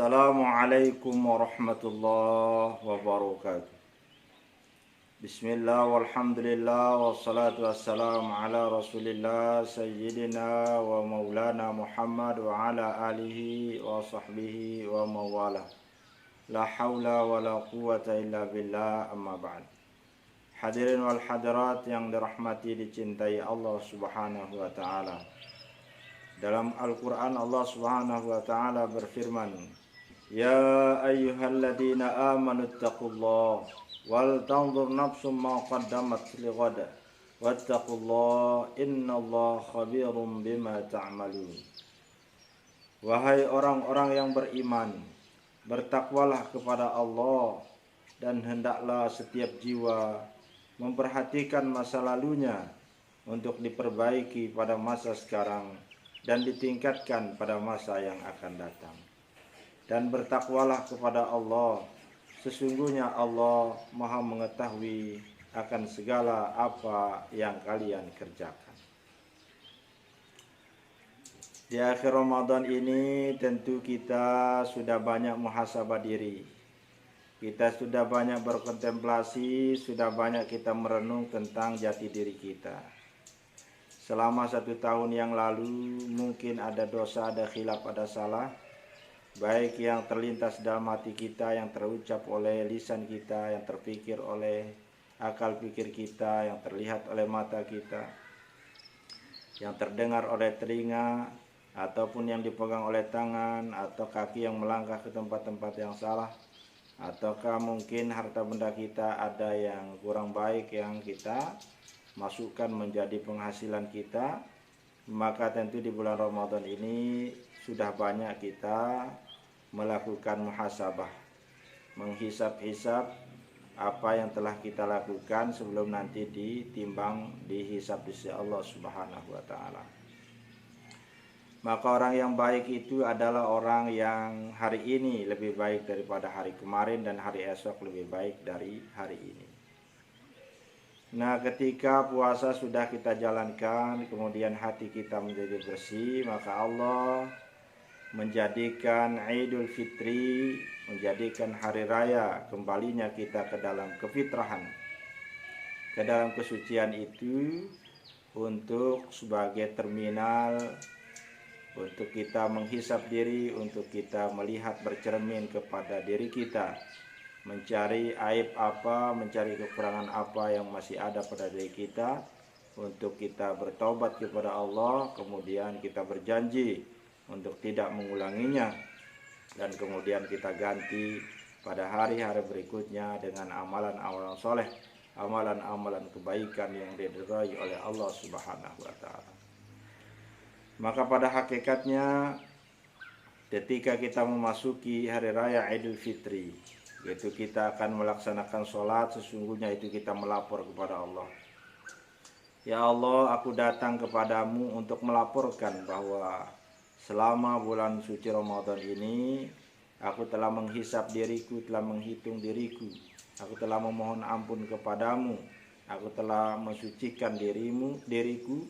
Assalamualaikum warahmatullahi wabarakatuh. Bismillah walhamdulillah wassalatu wassalamu ala rasulillah sayyidina wa maulana Muhammad wa ala alihi wa sahbihi wa mawala. La hawla wa la quwata illa billah, amma ba'd. Hadirin wal hadirat yang dirahmati dicintai Allah subhanahu wa ta'ala. Dalam Al-Quran Allah subhanahu wa ta'ala berfirman, Ya ayyuhalladzina amanu attaqullah wal tanzur nafsum ma qaddamat lighad wattaqullah innallaha khabirum bima ta'malun. Wahai orang-orang yang beriman, bertakwalah kepada Allah dan hendaklah setiap jiwa memperhatikan masa lalunya untuk diperbaiki pada masa sekarang dan ditingkatkan pada masa yang akan datang. Dan bertakwalah kepada Allah, sesungguhnya Allah Maha mengetahui akan segala apa yang kalian kerjakan. Di akhir Ramadan ini tentu kita sudah banyak muhasabah diri. Kita sudah banyak berkontemplasi, sudah banyak kita merenung tentang jati diri kita. Selama 1 tahun yang lalu mungkin ada dosa, ada khilaf, ada salah, baik yang terlintas dalam hati kita, yang terucap oleh lisan kita, yang terpikir oleh akal pikir kita, yang terlihat oleh mata kita, yang terdengar oleh telinga, ataupun yang dipegang oleh tangan atau kaki yang melangkah ke tempat-tempat yang salah, ataukah mungkin harta benda kita ada yang kurang baik yang kita masukkan menjadi penghasilan kita. Maka tentu di bulan Ramadan ini sudah banyak kita melakukan muhasabah, menghisap-hisap apa yang telah kita lakukan sebelum nanti ditimbang, dihisap di sisi Allah Subhanahu wa taala. Maka orang yang baik itu adalah orang yang hari ini lebih baik daripada hari kemarin dan hari esok lebih baik dari hari ini. Nah, ketika puasa sudah kita jalankan, kemudian hati kita menjadi bersih, maka Allah menjadikan Idul Fitri, menjadikan hari raya kembalinya kita ke dalam kefitrahan, ke dalam kesucian itu untuk sebagai terminal untuk kita menghisap diri, untuk kita melihat bercermin kepada diri kita, mencari aib apa, mencari kekurangan apa yang masih ada pada diri kita, untuk kita bertaubat kepada Allah, kemudian kita berjanji untuk tidak mengulanginya, dan kemudian kita ganti pada hari-hari berikutnya dengan amalan-amalan soleh, amalan-amalan kebaikan yang diridhai oleh Allah Subhanahu wa ta'ala. Maka pada hakikatnya ketika kita memasuki hari raya Idul Fitri, yaitu kita akan melaksanakan sholat, sesungguhnya itu kita melapor kepada Allah. Ya Allah, aku datang kepadamu untuk melaporkan bahwa selama bulan suci Ramadan ini aku telah menghisap diriku, telah menghitung diriku, aku telah memohon ampun kepadamu, aku telah mensucikan diriku,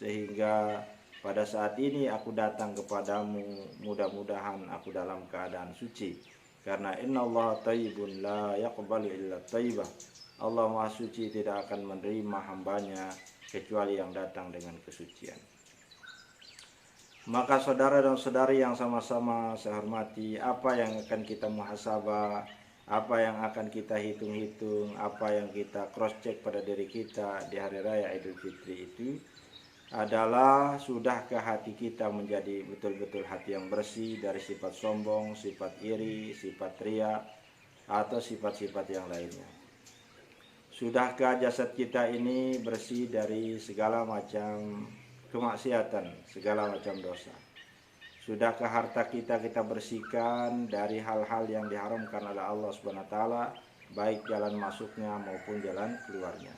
sehingga pada saat ini aku datang kepadamu, mudah-mudahan aku dalam keadaan suci. Karena innallaha thayyibun la yaqbalu illa thayyibah. Allah Maha Suci, tidak akan menerima hambanya kecuali yang datang dengan kesucian. Maka saudara dan saudari yang sama-sama saya hormati, apa yang akan kita muhasabah, apa yang akan kita hitung-hitung, apa yang kita cross check pada diri kita di hari raya Idul Fitri itu adalah, sudahkah hati kita menjadi betul-betul hati yang bersih dari sifat sombong, sifat iri, sifat riya, atau sifat-sifat yang lainnya. Sudahkah jasad kita ini bersih dari segala macam kemaksiatan, segala macam dosa. Sudahkah harta kita bersihkan dari hal-hal yang diharamkan oleh Allah Subhanahu wa taala, baik jalan masuknya maupun jalan keluarnya.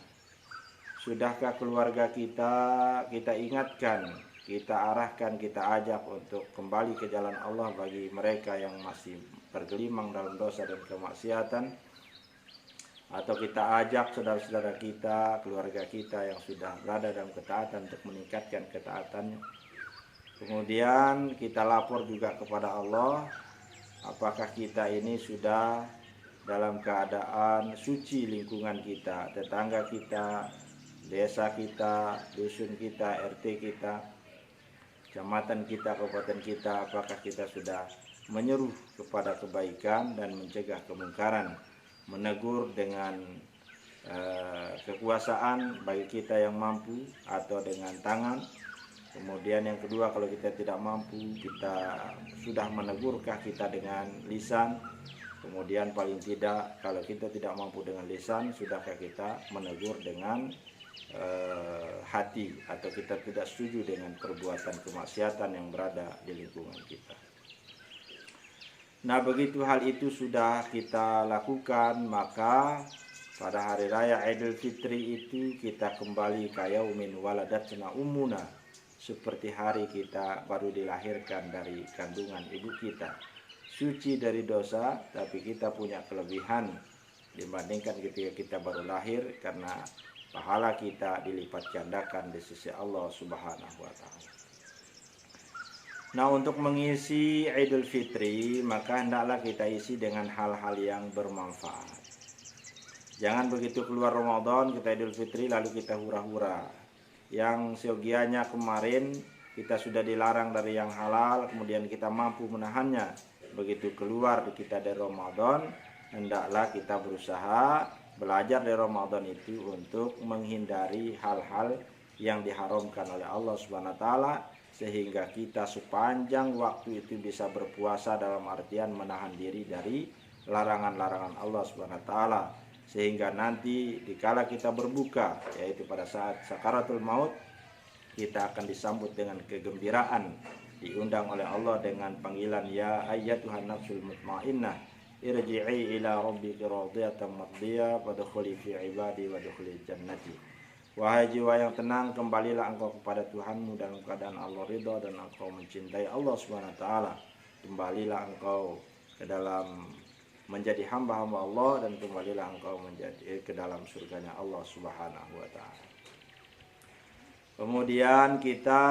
Sudahkah keluarga kita ingatkan, kita arahkan, kita ajak untuk kembali ke jalan Allah bagi mereka yang masih tergelimang dalam dosa dan kemaksiatan, atau kita ajak saudara-saudara kita, keluarga kita yang sudah berada dalam ketaatan untuk meningkatkan ketaatannya. Kemudian kita lapor juga kepada Allah apakah kita ini sudah dalam keadaan suci lingkungan kita, tetangga kita, desa kita, dusun kita, RT kita, kecamatan kita, kabupaten kita, apakah kita sudah menyeru kepada kebaikan dan mencegah kemungkaran, menegur dengan kekuasaan bagi kita yang mampu atau dengan tangan. Kemudian yang kedua, kalau kita tidak mampu, kita sudah menegurkah kita dengan lisan. Kemudian paling tidak, kalau kita tidak mampu dengan lisan, sudahkah kita menegur dengan hati, atau kita tidak setuju dengan perbuatan kemaksiatan yang berada di lingkungan kita. Nah, begitu hal itu sudah kita lakukan, maka pada hari raya Idul Fitri itu kita kembali ka yaumin waladatna ummuna, seperti hari kita baru dilahirkan dari kandungan ibu kita. Suci dari dosa, tapi kita punya kelebihan dibandingkan ketika kita baru lahir, karena pahala kita dilipat gandakan di sisi Allah Subhanahu wa Ta'ala. Nah, untuk mengisi Idul Fitri, maka hendaklah kita isi dengan hal-hal yang bermanfaat. Jangan begitu keluar Ramadan kita Idul Fitri lalu kita hura-hura. Yang seyogianya kemarin kita sudah dilarang dari yang halal, kemudian kita mampu menahannya. Begitu keluar kita dari Ramadan, hendaklah kita berusaha belajar dari Ramadan itu untuk menghindari hal-hal yang diharamkan oleh Allah Subhanahu wa Ta'ala, sehingga kita sepanjang waktu itu bisa berpuasa dalam artian menahan diri dari larangan-larangan Allah Subhanahu wa Ta'ala, sehingga nanti dikala kita berbuka, yaitu pada saat sakaratul maut, kita akan disambut dengan kegembiraan, diundang oleh Allah dengan panggilan ya ayyatuhan nafsul mutmainnah irji'i ila rabbiki radiyatan mardiyah fadkhuli fi ibadi wadkhuli jannati. Wahai jiwa yang tenang, kembalilah engkau kepada Tuhanmu dalam keadaan Allah ridha dan engkau mencintai Allah Subhanahu wa Ta'ala. Kembalilah engkau ke dalam menjadi hamba-hamba Allah, dan kembalilah engkau menjadi ke dalam surganya Allah Subhanahu wa Ta'ala. Kemudian kita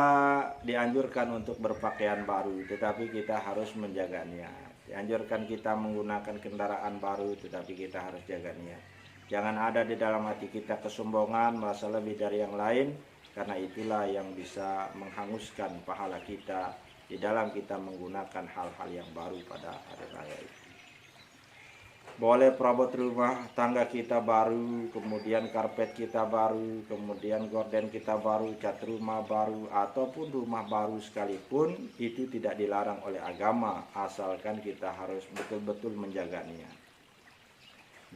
dianjurkan untuk berpakaian baru, tetapi kita harus menjaga niat. Dianjurkan kita menggunakan kendaraan baru, tetapi kita harus jaga niat. Jangan ada di dalam hati kita kesombongan, merasa lebih dari yang lain, karena itulah yang bisa menghanguskan pahala kita di dalam kita menggunakan hal-hal yang baru pada hari raya itu. Boleh perabot rumah tangga kita baru, kemudian karpet kita baru, kemudian gorden kita baru, cat rumah baru, ataupun rumah baru sekalipun, itu tidak dilarang oleh agama, asalkan kita harus betul-betul menjaga niat.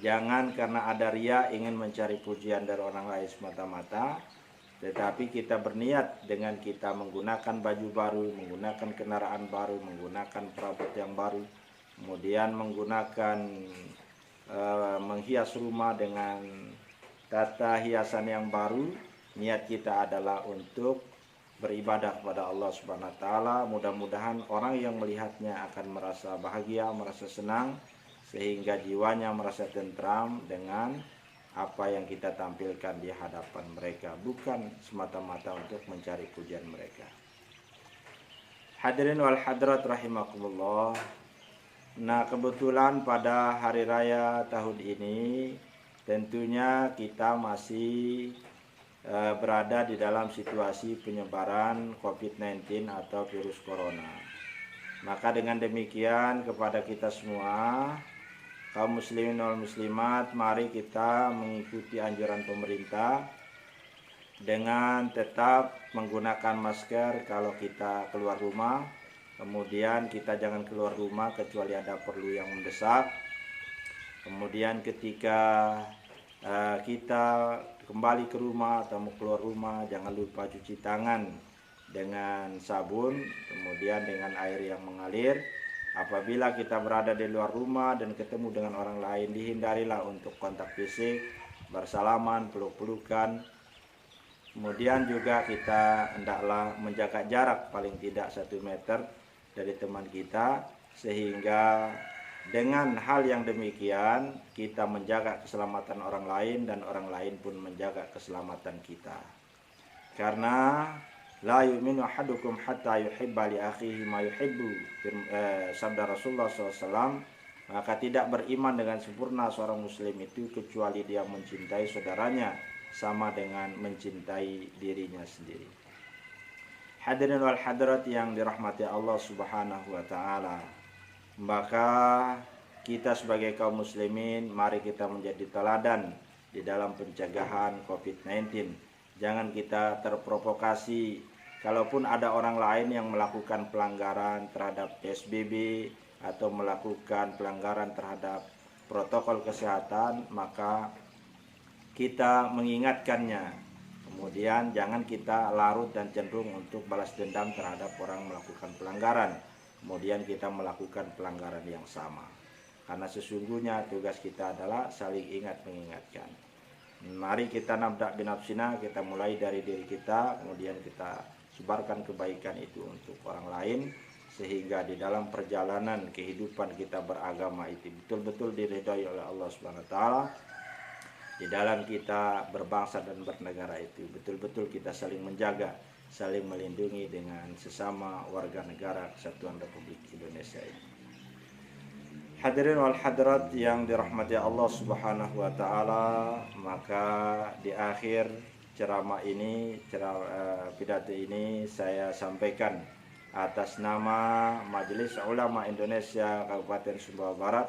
Jangan karena ada ria ingin mencari pujian dari orang lain semata-mata, tetapi kita berniat dengan kita menggunakan baju baru, menggunakan kendaraan baru, menggunakan perabot yang baru, kemudian menggunakan menghias rumah dengan tata hiasan yang baru. Niat kita adalah untuk beribadah kepada Allah Subhanahu wa Ta'ala. Mudah-mudahan orang yang melihatnya akan merasa bahagia, merasa senang, sehingga jiwanya merasa tentram dengan apa yang kita tampilkan di hadapan mereka, bukan semata-mata untuk mencari pujian mereka. Hadirin wal hadirat rahimakumullah. Nah, kebetulan pada hari raya tahun ini tentunya kita masih berada di dalam situasi penyebaran COVID-19 atau virus corona. Maka dengan demikian kepada kita semua, kaum muslimin wal muslimat, mari kita mengikuti anjuran pemerintah dengan tetap menggunakan masker kalau kita keluar rumah. Kemudian kita jangan keluar rumah kecuali ada perlu yang mendesak. Kemudian ketika kita kembali ke rumah atau mau keluar rumah, jangan lupa cuci tangan dengan sabun, kemudian dengan air yang mengalir. Apabila kita berada di luar rumah dan ketemu dengan orang lain, dihindarilah untuk kontak fisik, bersalaman, peluk-pelukan. Kemudian juga kita hendaklah menjaga jarak paling tidak 1 meter dari teman kita, sehingga dengan hal yang demikian kita menjaga keselamatan orang lain dan orang lain pun menjaga keselamatan kita. Karena La yu'minu ahadukum hatta yuhibba li akhihi ma yuhibbu. Sabda Rasulullah SAW, maka tidak beriman dengan sempurna seorang muslim itu kecuali dia mencintai saudaranya sama dengan mencintai dirinya sendiri. Hadirin wal hadirat yang dirahmati Allah Subhanahu wa taala. Maka kita sebagai kaum muslimin, mari kita menjadi teladan di dalam pencegahan COVID-19. Jangan kita terprovokasi. Kalaupun ada orang lain yang melakukan pelanggaran terhadap PSBB atau melakukan pelanggaran terhadap protokol kesehatan, maka kita mengingatkannya. Kemudian jangan kita larut dan cenderung untuk balas dendam terhadap orang melakukan pelanggaran. Kemudian kita melakukan pelanggaran yang sama. Karena sesungguhnya tugas kita adalah saling ingat mengingatkan. Mari kita nabda binafsina, kita mulai dari diri kita, kemudian kita sebarkan kebaikan itu untuk orang lain, sehingga di dalam perjalanan kehidupan kita beragama itu betul-betul diridhai oleh Allah Subhanahu wa taala. Di dalam kita berbangsa dan bernegara itu betul-betul kita saling menjaga, saling melindungi dengan sesama warga negara Kesatuan Republik Indonesia ini. Hadirin wal hadirat yang dirahmati Allah Subhanahu wa taala, maka di akhir ceramah ini, pidato ini saya sampaikan atas nama Majelis Ulama Indonesia Kabupaten Sumbawa Barat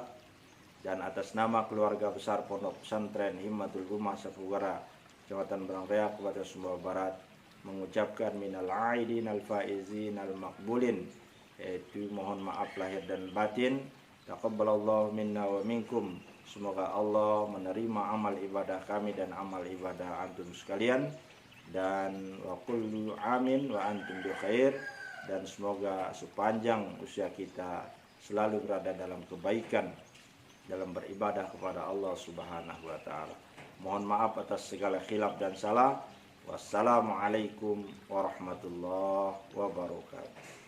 dan atas nama keluarga besar Pondok Pesantren Himmatul Ummah Safugara, Kecamatan Barangrea, Kabupaten Sumbawa Barat, mengucapkan minal aidin al faizin al maqbulin, yaitu mohon maaf lahir dan batin. Taqabbalallahu minna wa minkum. Semoga Allah menerima amal ibadah kami dan amal ibadah antum sekalian, dan wa kullu amin wa antum bi khair, dan semoga sepanjang usia kita selalu berada dalam kebaikan dalam beribadah kepada Allah Subhanahu wa taala. Mohon maaf atas segala khilaf dan salah. Wassalamualaikum warahmatullahi wabarakatuh.